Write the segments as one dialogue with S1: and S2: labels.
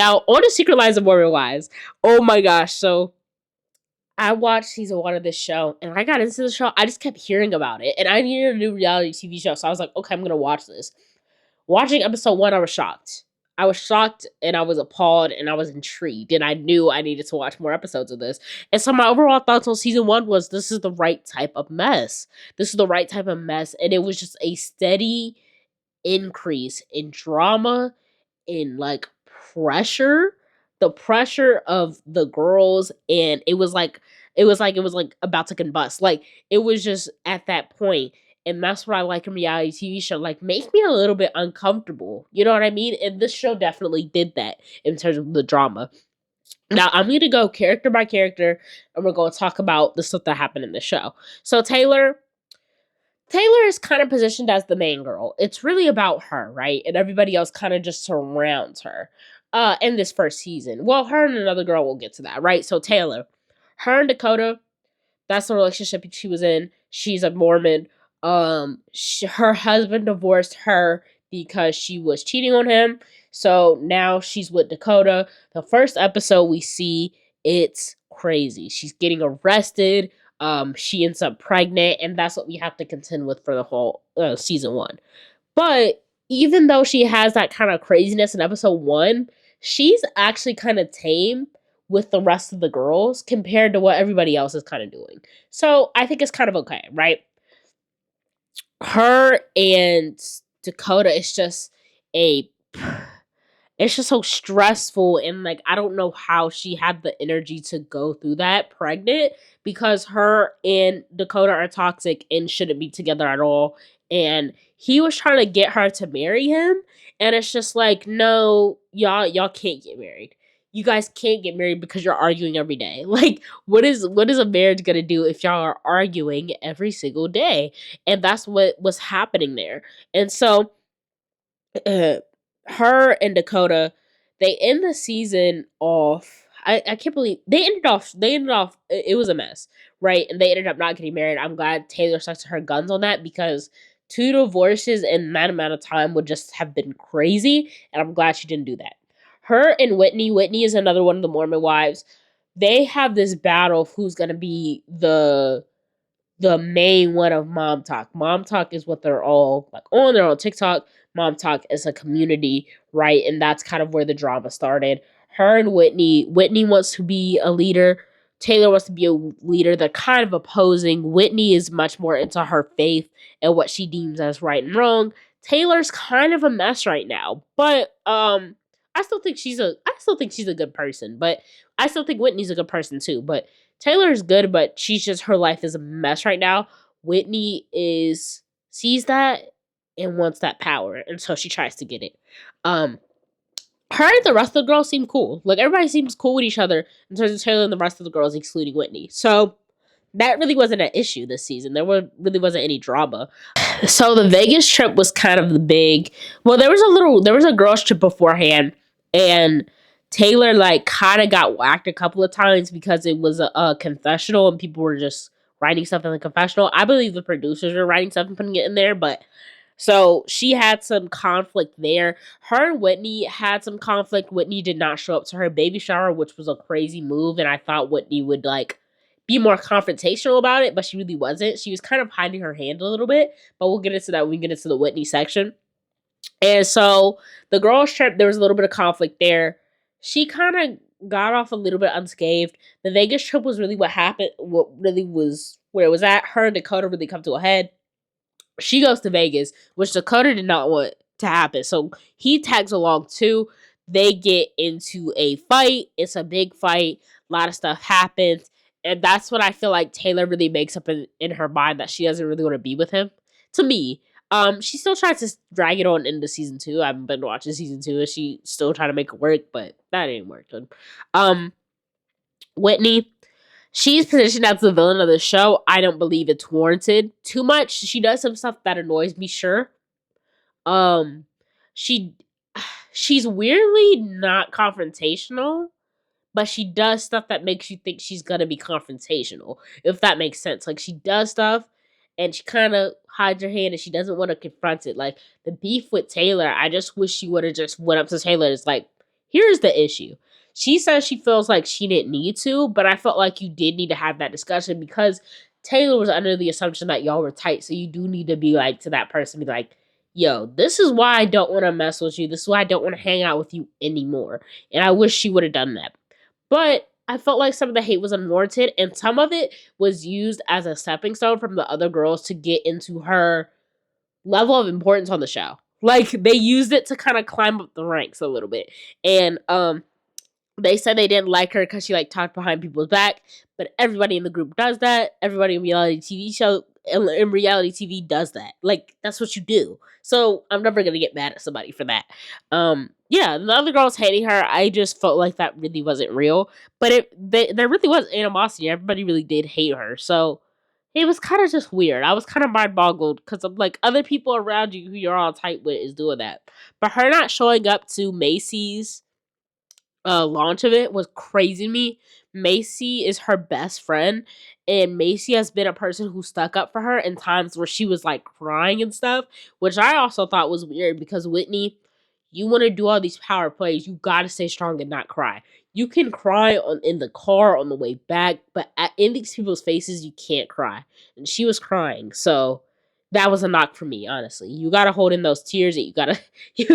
S1: Now, on the Secret Lives of Mormon Wives. Oh my gosh. So I watched season 1 of this show and I got into the show. I just kept hearing about it. And I needed a new reality TV show. So I was like, okay, I'm going to watch this. Watching episode 1, I was shocked. I was shocked and I was appalled and I was intrigued. And I knew I needed to watch more episodes of this. And so my overall thoughts on season 1 was this is the right type of mess. This is the right type of mess. And it was just a steady increase in drama, in like pressure, the pressure of the girls, and it was like about to combust. Like it was just at that point, and that's what I like in reality TV show. Like make me a little bit uncomfortable. You know what I mean? And this show definitely did that in terms of the drama. Now I'm going to go character by character, and we're going to talk about the stuff that happened in the show. So Taylor is kind of positioned as the main girl. It's really about her, right? And everybody else kind of just surrounds her. In this first season. Well, her and another girl will get to that, right? So Taylor, her and Dakota, that's the relationship she was in. She's a Mormon. Her husband divorced her because she was cheating on him. So now she's with Dakota. The first episode we see, it's crazy. She's getting arrested. She ends up pregnant, and that's what we have to contend with for the whole season 1. But even though she has that kind of craziness in episode 1, she's actually kind of tame with the rest of the girls compared to what everybody else is kind of doing. So I think it's kind of okay, right? Her and Dakota is just a it's just so stressful, and like I don't know how she had the energy to go through that pregnant, because her and Dakota are toxic and shouldn't be together at all. And he was trying to get her to marry him, and it's just like, no, y'all can't get married. You guys can't get married because you're arguing every day. Like what is a marriage gonna do if y'all are arguing every single day? And that's what was happening there. And so uh, her and Dakota, they end the season off. I can't believe they ended off it was a mess, right? And they ended up not getting married. I'm glad Taylor stuck to her guns on that, because 2 divorces in that amount of time would just have been crazy, and I'm glad she didn't do that. Her and Whitney is another one of the Mormon wives. They have this battle of who's gonna be the main one of Mom Talk. Mom Talk is what they're all like on. They're on TikTok. Mom Talk is a community, right? And that's kind of where the drama started. Her and Whitney wants to be a leader. Taylor wants to be a leader. They're kind of opposing. Whitney is much more into her faith and what she deems as right and wrong. Taylor's kind of a mess right now, but I still think she's a good person. But I still think Whitney's a good person too. But Taylor's good, but she's just her life is a mess right now. Whitney is sees that and wants that power, and so she tries to get it. Um, her and the rest of the girls seem cool. Like everybody seems cool with each other in terms of Taylor and the rest of the girls, excluding Whitney. So that really wasn't an issue this season. Really wasn't any drama. So the Vegas trip was kind of the big. Well, there was a girls trip beforehand, and Taylor like kind of got whacked a couple of times because it was a confessional and people were just writing stuff in the confessional. I believe the producers were writing stuff and putting it in there, but so she had some conflict there. Her and Whitney had some conflict. Whitney did not show up to her baby shower, which was a crazy move, and I thought Whitney would like be more confrontational about it, but she really wasn't. She was kind of hiding her hand a little bit, but we'll get into that when we get into the Whitney section. And so the girls' trip, there was a little bit of conflict there. She kind of got off a little bit unscathed. The Vegas trip was really what happened, what really was where it was at. Her and Dakota really come to a head. She goes to Vegas, which Dakota did not want to happen. So he tags along too. They get into a fight. It's a big fight. A lot of stuff happens. And that's what I feel like Taylor really makes up in her mind, that she doesn't really want to be with him. To me. She still tries to drag it on into season 2. I haven't been watching season 2, and she still trying to make it work, but that ain't working. Um, Whitney, she's positioned as the villain of the show. I don't believe it's warranted too much. She does some stuff that annoys me, sure. Um, she she's weirdly not confrontational, but she does stuff that makes you think she's gonna be confrontational, if that makes sense. Like she does stuff and she kind of hides her hand and she doesn't want to confront it. Like the beef with Taylor, I just wish she would have just went up to Taylor. It's like, Here's the issue. She says she feels like she didn't need to, but I felt like you did need to have that discussion because Taylor was under the assumption that y'all were tight. So you do need to be like to that person, be like, yo, this is why I don't want to mess with you. This is why I don't want to hang out with you anymore. And I wish she would have done that. But I felt like some of the hate was unwarranted, and some of it was used as a stepping stone from the other girls to get into her level of importance on the show. Like they used it to kind of climb up the ranks a little bit. And they said they didn't like her because she like talked behind people's back, but everybody in the group does that. Everybody in reality TV does that. Like that's what you do. So I'm never gonna get mad at somebody for that. Yeah, the other girls hating her, I just felt like that really wasn't real. But there really was animosity. Everybody really did hate her. So it was kind of just weird. I was kind of mind boggled because I'm like other people around you who you're all tight with is doing that, but her not showing up to Macy's launch of it was crazy to me. Macy is her best friend, and Macy has been a person who stuck up for her in times where she was like crying and stuff, which I also thought was weird because Whitney, you want to do all these power plays, you got to stay strong and not cry. You can cry in the car on the way back, but in these people's faces, you can't cry. And she was crying, so that was a knock for me, honestly. You gotta hold in those tears, and you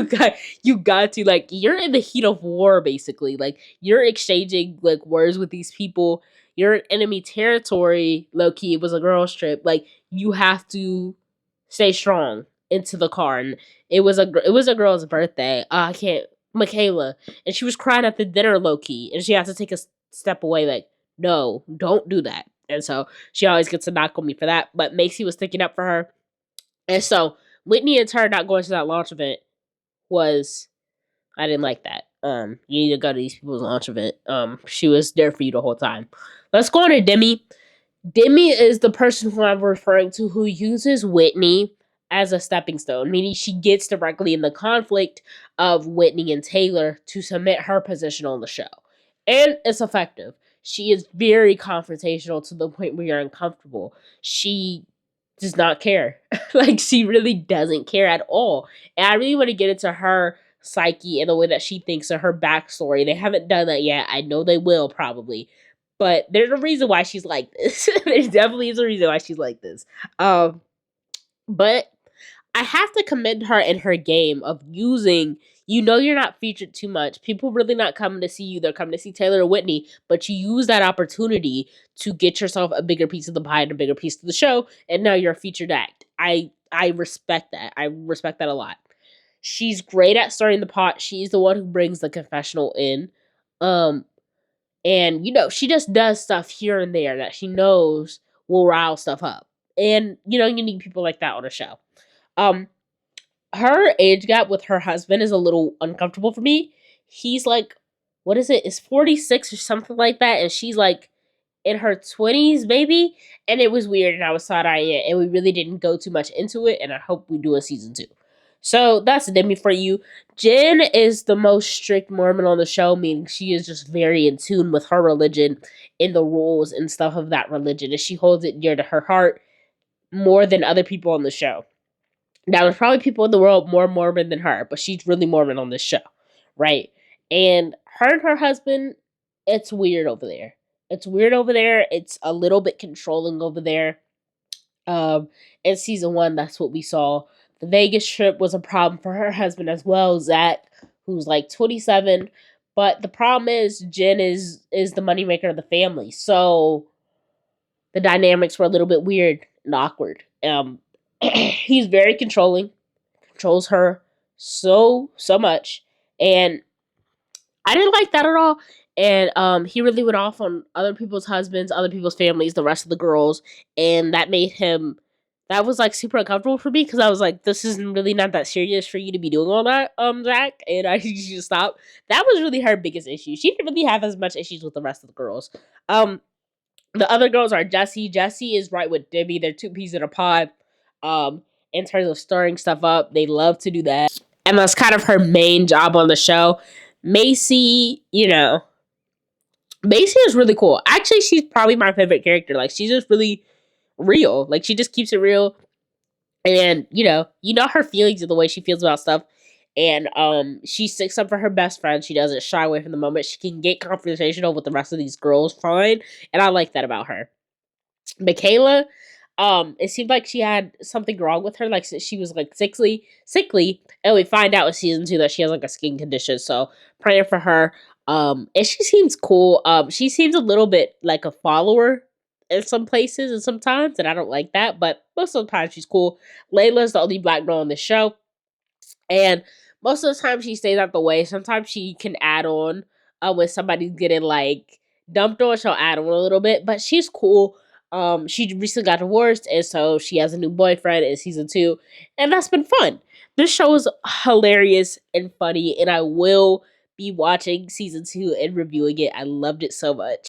S1: got, you got to like, you're in the heat of war, basically. Like you're exchanging like words with these people. You're in enemy territory. Low key, it was a girls trip. Like you have to stay strong into the car, and it was a girl's birthday. I can't, Michaela, and she was crying at the dinner, low key, and she had to take a step away. Like, no, don't do that. And so she always gets a knock on me for that. But Macy was sticking up for her, and so Whitney and her not going to that launch event was, I didn't like that. You need to go to these people's launch event. She was there for you the whole time. Let's go on to Demi. Demi is the person who I'm referring to who uses Whitney as a stepping stone, meaning she gets directly in the conflict of Whitney and Taylor to cement her position on the show. And it's effective. She is very confrontational to the point where you're uncomfortable. She does not care. Like, she really doesn't care at all. And I really want to get into her psyche and the way that she thinks of her backstory. They haven't done that yet. I know they will probably. But there's a reason why she's like this. There definitely is a reason why she's like this. But I have to commend her in her game of using, you're not featured too much. People really not coming to see you. They're coming to see Taylor or Whitney, but you use that opportunity to get yourself a bigger piece of the pie and a bigger piece of the show, and now you're a featured act. I respect that. I respect that a lot. She's great at stirring the pot. She's the one who brings the confessional in. And she just does stuff here and there that she knows will rile stuff up. And you need people like that on a show. Her age gap with her husband is a little uncomfortable for me. He's like, what is it? It's 46 or something like that, and she's like in her 20s, maybe. And it was weird, and I was side-eyeing it, and we really didn't go too much into it, and I hope we do a season 2. So that's Demi for you. Jen is the most strict Mormon on the show, meaning she is just very in tune with her religion and the rules and stuff of that religion, and she holds it dear to her heart more than other people on the show. Now, there's probably people in the world more Mormon than her, but she's really Mormon on this show, right? And her husband, it's weird over there. It's weird over there. It's a little bit controlling over there. In season 1, that's what we saw. The Vegas trip was a problem for her husband as well, Zach, who's like 27. But the problem is Jen is the moneymaker of the family. So the dynamics were a little bit weird and awkward. He's very controlling, controls her so much, and I didn't like that at all. And he really went off on other people's husbands, other people's families, the rest of the girls, and that was like super uncomfortable for me because I was like, this is really not that serious for you to be doing all that, Zach, and I need you to stop. That was really her biggest issue. She didn't really have as much issues with the rest of the girls. The other girls are Jessie. Jessie is right with Demi. They're two peas in a pod. In terms of stirring stuff up, they love to do that, and that's kind of her main job on the show. Macy, Macy is really cool. Actually, she's probably my favorite character. Like, she's just really real. Like, she just keeps it real, and you know her feelings and the way she feels about stuff. and she sticks up for her best friend. She doesn't shy away from the moment. She can get confrontational with the rest of these girls fine, and I like that about her. Michaela, it seemed like she had something wrong with her, like she was like sickly, and we find out in season 2 that she has like a skin condition. So praying for her. And she seems cool. She seems a little bit like a follower in some places and sometimes, and I don't like that, but most of the time she's cool. Layla's the only black girl on the show. And most of the time she stays out the way. Sometimes she can add on when somebody's getting like dumped on, she'll add on a little bit. But she's cool. She recently got divorced, and so she has a new boyfriend in season 2, and that's been fun. This show is hilarious and funny, and I will be watching season 2 and reviewing it. I loved it so much.